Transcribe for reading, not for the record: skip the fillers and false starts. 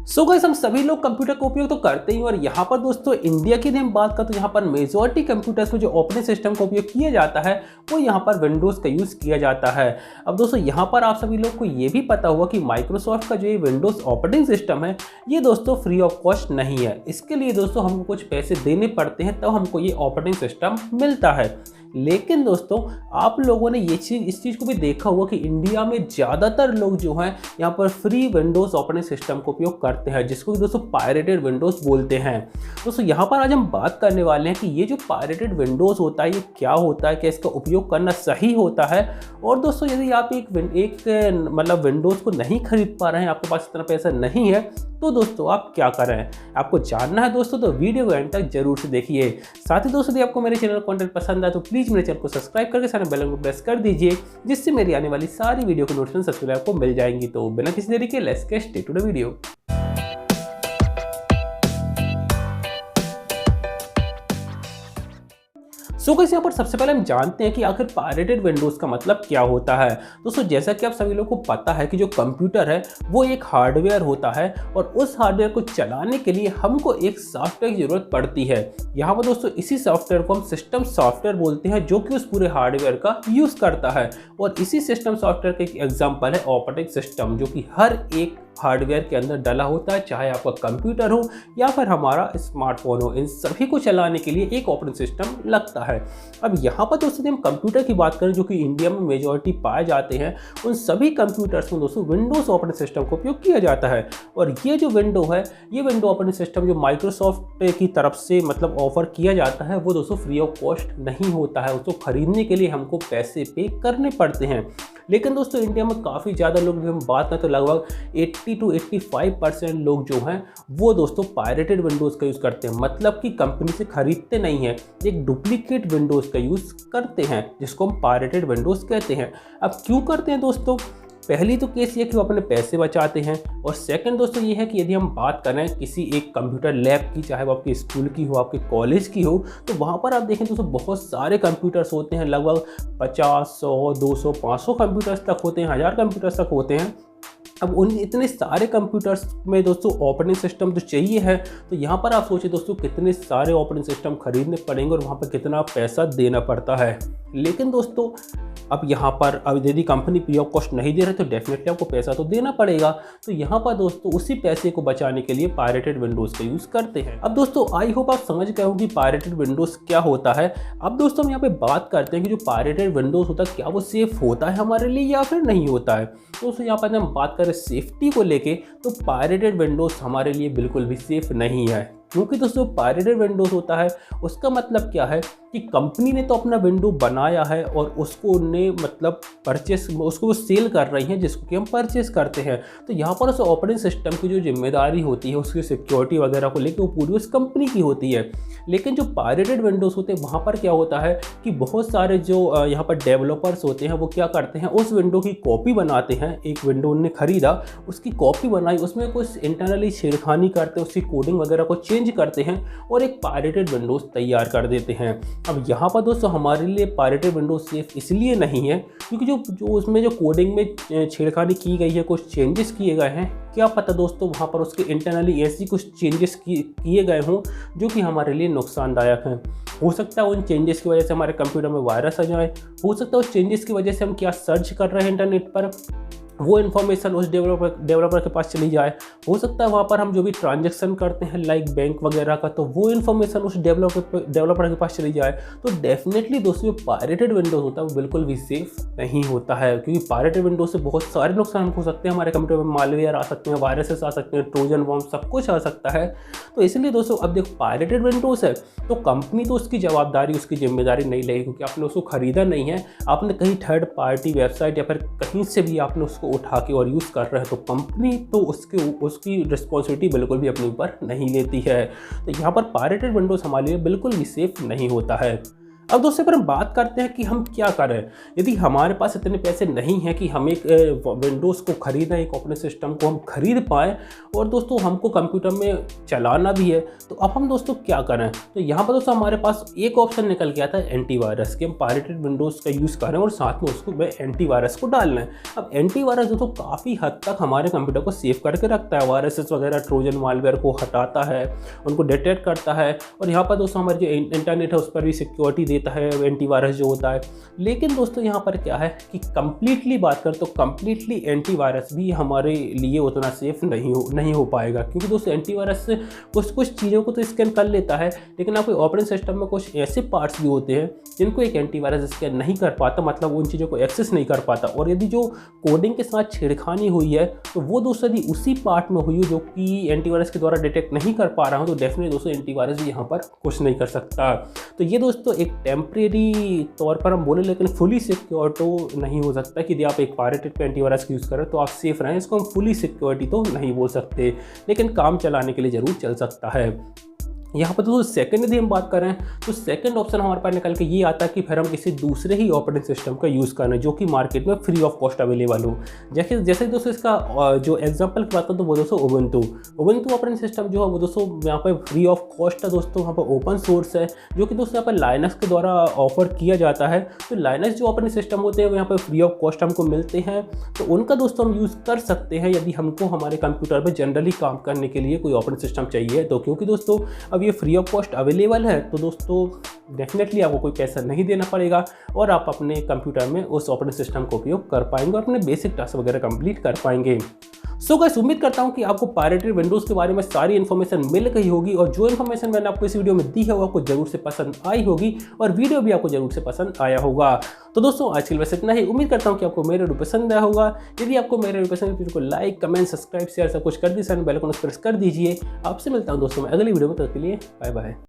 So guys हम सभी लोग कंप्यूटर का उपयोग तो करते ही और यहाँ पर दोस्तों इंडिया की हम बात करें तो यहाँ पर मेजॉरिटी कंप्यूटर्स में जो ऑपरेटिंग सिस्टम का उपयोग किया जाता है वो यहाँ पर विंडोज़ का यूज़ किया जाता है। अब दोस्तों यहाँ पर आप सभी लोग को ये भी पता होगा कि माइक्रोसॉफ्ट का जो ये विंडोज़ ऑपरेटिंग सिस्टम है ये दोस्तों फ्री ऑफ कॉस्ट नहीं है। इसके लिए दोस्तों हमको कुछ पैसे देने पड़ते हैं तब हमको ये ऑपरेटिंग सिस्टम मिलता है। लेकिन दोस्तों आप लोगों ने इस चीज़ को भी देखा होगा कि इंडिया में ज़्यादातर लोग जो हैं यहाँ पर फ्री विंडोज़ ऑपरेटिंग सिस्टम का उपयोग करते हैं, जिसको दोस्तों पायरेटेड विंडोज़ बोलते हैं। दोस्तों यहाँ पर आज हम बात करने वाले हैं कि ये जो पायरेटेड विंडोज़ होता है ये क्या होता है, क्या इसका उपयोग करना सही होता है। और दोस्तों यदि आप एक मतलब विंडोज़ को नहीं खरीद पा रहे हैं, आपके पास इतना पैसा नहीं है, तो दोस्तों आप क्या कर रहे हैं आपको जानना है दोस्तों, तो वीडियो को एंड तक जरूर से देखिए। साथ ही दोस्तों यदि आपको मेरे चैनल कंटेंट पसंद आए तो प्लीज़ मेरे चैनल को सब्सक्राइब करके सारे बेल आइकन को प्रेस कर दीजिए, जिससे मेरी आने वाली सारी वीडियो की नोटिफिकेशन सबसे पहले आपको मिल जाएंगी। तो बिना किसी देरी के let's get started to the video. So guys यहाँ पर सबसे पहले हम जानते हैं कि आखिर पायरेटेड विंडोज़ का मतलब क्या होता है। दोस्तों जैसा कि आप सभी लोगों को पता है कि जो कंप्यूटर है वो एक हार्डवेयर होता है और उस हार्डवेयर को चलाने के लिए हमको एक सॉफ्टवेयर की ज़रूरत पड़ती है। यहाँ पर दोस्तों इसी सॉफ्टवेयर को हम सिस्टम सॉफ्टवेयर बोलते हैं, जो कि उस पूरे हार्डवेयर का यूज़ करता है। और इसी सिस्टम सॉफ्टवेयर का एक एग्जाम्पल है ऑपरेटिंग सिस्टम, जो कि हर एक हार्डवेयर के अंदर डला होता है, चाहे आपका कंप्यूटर हो या फिर हमारा स्मार्टफोन हो। इन सभी को चलाने के लिए एक ऑपरेटिंग सिस्टम लगता है। अब यहाँ पर दोस्तों हम कंप्यूटर की बात करें जो कि इंडिया में मेजॉरिटी पाए जाते हैं, उन सभी कंप्यूटर्स में दोस्तों विंडोज़ ऑपरेटिंग सिस्टम का उपयोग किया जाता है। और ये जो विंडो है, ये विंडो ऑपरेटिंग सिस्टम जो माइक्रोसॉफ्ट की तरफ से मतलब ऑफर किया जाता है, वो दोस्तों फ्री ऑफ कॉस्ट नहीं होता है। उसको खरीदने के लिए हमको पैसे पे करने पड़ते हैं। लेकिन दोस्तों इंडिया में काफ़ी ज़्यादा लोग, हम बात करें तो लगभग 80 to 85% लोग जो हैं वो दोस्तों पायरेटेड विंडोज़ का यूज़ करते हैं, मतलब कि कंपनी से खरीदते नहीं हैं, एक डुप्लीकेट विंडोज़ का यूज़ करते हैं, जिसको हम पायरेटेड विंडोज़ कहते हैं। अब क्यों करते हैं दोस्तों? पहली तो केस ये कि वो अपने पैसे बचाते हैं, और सेकंड दोस्तों ये है कि यदि हम बात करें किसी एक कंप्यूटर लैब की, चाहे वो आपके स्कूल की हो, आपके कॉलेज की हो, तो वहाँ पर आप देखें दोस्तों बहुत सारे कंप्यूटर्स होते हैं, लगभग 50, 100, 200, 500 कंप्यूटर्स तक होते हैं, 1000 कंप्यूटर्स तक होते हैं। अब उन इतने सारे कंप्यूटर्स में दोस्तों ऑपरेटिंग सिस्टम तो चाहिए है, तो यहाँ पर आप सोचिए दोस्तों कितने सारे ऑपरेटिंग सिस्टम खरीदने पड़ेंगे और वहाँ पर कितना पैसा देना पड़ता है। लेकिन दोस्तों अब यहाँ पर अब यदि कंपनी फ्री ऑफ कॉस्ट नहीं दे रहे तो डेफिनेटली आपको पैसा तो देना पड़ेगा। तो यहाँ पर दोस्तों उसी पैसे को बचाने के लिए पायरेटेड विंडोज़ का यूज़ करते हैं। अब दोस्तों आई होप आप समझ गए हो कि पायरेटेड विंडोज़ क्या होता है। अब दोस्तों हम यहाँ पे बात करते हैं कि जो पायरेटेड विंडोज़ होता है क्या वो सेफ़ होता है हमारे लिए या फिर नहीं होता है। दोस्तों यहाँ पर हम बात करें सेफ्टी को लेके, तो पायरेटेड विंडोज़ हमारे लिए बिल्कुल भी सेफ़ नहीं है। क्योंकि दोस्तों पायरेटेड विंडोज़ होता है, उसका मतलब क्या है कि कंपनी ने तो अपना विंडो बनाया है और उसको उन्हें मतलब उसको वो सेल कर रही हैं, जिसको कि हम परचेस करते हैं। तो यहाँ पर उस ऑपरेटिंग सिस्टम की जो जिम्मेदारी होती है, उसकी सिक्योरिटी वगैरह को लेकर वो पूरी उस कंपनी की होती है। लेकिन जो पायरेटेड विंडोज़ होते हैं वहाँ पर क्या होता है कि बहुत सारे जो यहाँ पर डेवलपर्स होते हैं वो क्या करते हैं, उस विंडो की कॉपी बनाते हैं। एक विंडो उन्होंने खरीदा, उसकी कॉपी बनाई, उसमें कुछ इंटरनली छेड़खानी करते हैं, उसकी कोडिंग वगैरह को चेंज करते हैं और एक पायरेटेड विंडोज़ तैयार कर देते हैं। अब यहाँ पर दोस्तों हमारे लिए पायरेटेड विंडोज़ सेफ इसलिए नहीं है क्योंकि जो उसमें जो कोडिंग में छेड़खानी की गई है, कुछ चेंजेस किए गए हैं, क्या पता दोस्तों वहाँ पर उसके इंटरनली ऐसी कुछ चेंजेस किए गए हों जो कि हमारे लिए नुकसानदायक हैं। हो सकता है उन चेंजेस की वजह से हमारे कंप्यूटर में वायरस आ जाए, हो सकता है उस चेंजेस की वजह से हम क्या सर्च कर रहे हैं इंटरनेट पर वो इन्फॉर्मेशन उस डेवलपर के पास चली जाए, हो सकता है वहाँ पर हम जो भी ट्रांजैक्शन करते हैं लाइक बैंक वगैरह का, तो वो इन्फॉर्मेशन उस डेवलपर के पास चली जाए। तो डेफिनेटली दोस्तों जो पायरेटेड विंडोज़ होता है वो बिल्कुल भी सेफ नहीं होता है, क्योंकि पायरेटेड विंडोज़ से बहुत सारे नुकसान हो सकते हैं। हमारे कंप्यूटर में मालवेयर आ सकते हैं, वायरसेस आ सकते हैं, ट्रोजन वॉर्म सब कुछ आ सकता है। तो इसलिए दोस्तों अब देखो पायरेटेड विंडोज़ है तो कंपनी तो उसकी जवाबदारी, उसकी जिम्मेदारी नहीं लेगी, क्योंकि आपने उसको खरीदा नहीं है, आपने कहीं थर्ड पार्टी वेबसाइट या फिर कहीं से भी आपने उसको उठा के और यूज़ कर रहे हैं, तो कंपनी तो उसकी रिस्पॉन्सिबिलिटी बिल्कुल भी अपने ऊपर नहीं लेती है। तो यहाँ पर पायरेटेड विंडोज़ हमारे लिए बिल्कुल भी सेफ नहीं होता है। अब दोस्तों पर हम बात करते हैं कि हम क्या करें यदि हमारे पास इतने पैसे नहीं हैं कि हम एक विंडोज़ को खरीदें, एक ऑपरेटिंग सिस्टम को हम खरीद पाएँ और दोस्तों हमको कंप्यूटर में चलाना भी है। तो अब हम दोस्तों क्या करें? तो यहाँ पर दोस्तों हमारे पास एक ऑप्शन निकल के आता है एंटीवायरस कि हम पायरेटेड विंडोज़ का यूज़ करें और साथ में उसको में एंटीवायरस को डाल लें। अब एंटीवायरस दोस्तों काफ़ी हद तक हमारे कंप्यूटर को सेव करके रखता है, वायरसेस वगैरह ट्रोजन मालवेयर को हटाता है, उनको डिटेक्ट करता है और यहाँ पर दोस्तों हमारे जो इंटरनेट है उस पर भी सिक्योरिटी देता है एंटीवायरस जो होता है। लेकिन दोस्तों यहाँ पर क्या है कि कंप्लीटली बात करें तो कंप्लीटली एंटीवायरस भी हमारे लिए उतना सेफ नहीं हो पाएगा, क्योंकि दोस्तों एंटीवायरस से कुछ चीज़ों को तो स्कैन कर लेता है, लेकिन आपके ऑपरेटिंग सिस्टम में कुछ ऐसे पार्ट्स भी होते हैं जिनको एक एंटीवायरस स्कैन नहीं कर पाता, मतलब उन चीज़ों को एक्सेस नहीं कर पाता। और यदि जो कोडिंग के साथ छेड़खानी हुई है तो वो दोस्तों यदि उसी पार्ट में हुई हो जो कि एंटीवायरस के द्वारा डिटेक्ट नहीं कर पा रहा हूँ, तो डेफिनेटली दोस्तों एंटीवायरस भी यहाँ पर कुछ नहीं कर सकता। तो ये दोस्तों एक टेम्परेरी तौर पर हम बोले, लेकिन फुली सिक्योर तो नहीं हो सकता कि यदि आप एक पायरेटेड पे एंटीवायरस यूज़ करें तो आप सेफ रहें। इसको हम फुली सिक्योरिटी तो नहीं बोल सकते, लेकिन काम चलाने के लिए ज़रूर चल सकता है। यहाँ पर दोस्तों सेकंड यदि हम बात करें तो सेकंड ऑप्शन हमारे पास निकल के ये आता है कि फिर हम किसी दूसरे ही ऑपरेटिंग सिस्टम का यूज़ करें जो कि मार्केट में फ्री ऑफ कॉस्ट अवेलेबल हो। जैसे दोस्तों इसका जो एग्जांपल की बात करें तो वो दोस्तों उबुंटू ऑपरेटिंग सिस्टम जो है वो दोस्तों यहाँ पर फ्री ऑफ कॉस्ट है दोस्तों, यहाँ पर ओपन सोर्स है जो कि दोस्तों यहाँ पर लाइनक्स के द्वारा ऑफर किया जाता है। तो लाइनक्स जो ऑपरेटिंग सिस्टम होते हैं वो यहाँ पर फ्री ऑफ कॉस्ट हमको मिलते हैं, तो उनका दोस्तों हम यूज़ कर सकते हैं यदि हमको हमारे कंप्यूटर पर जनरली काम करने के लिए कोई ऑपरेटिंग सिस्टम चाहिए। तो क्योंकि दोस्तों अब ये फ्री ऑफ कॉस्ट अवेलेबल है तो दोस्तों डेफिनेटली आपको कोई पैसा नहीं देना पड़ेगा और आप अपने कंप्यूटर में उस ऑपरेटिंग सिस्टम का उपयोग कर पाएंगे और अपने बेसिक टास्क वगैरह कंप्लीट कर पाएंगे। सो गाइस, उम्मीद करता हूं कि आपको पायरेटेड विंडोज़ के बारे में सारी इन्फॉर्मेशन मिल गई होगी और जो इन्फॉर्मेशन मैंने आपको इस वीडियो में दी है वो आपको जरूर से पसंद आई होगी और वीडियो भी आपको जरूर से पसंद आया होगा। तो दोस्तों आज के लिए बस इतना ही। उम्मीद करता हूं कि आपको मेरा वीडियो पसंद आया होगा। यदि आपको मेरा वीडियो पसंद है तो वीडियो को लाइक, कमेंट, सब्सक्राइब, शेयर सब कुछ कर दीजिए, बेल आइकन प्रेस कर दीजिए। आपसे मिलता हूं दोस्तों मैं अगली वीडियो में, तब तक के लिए बाय बाय।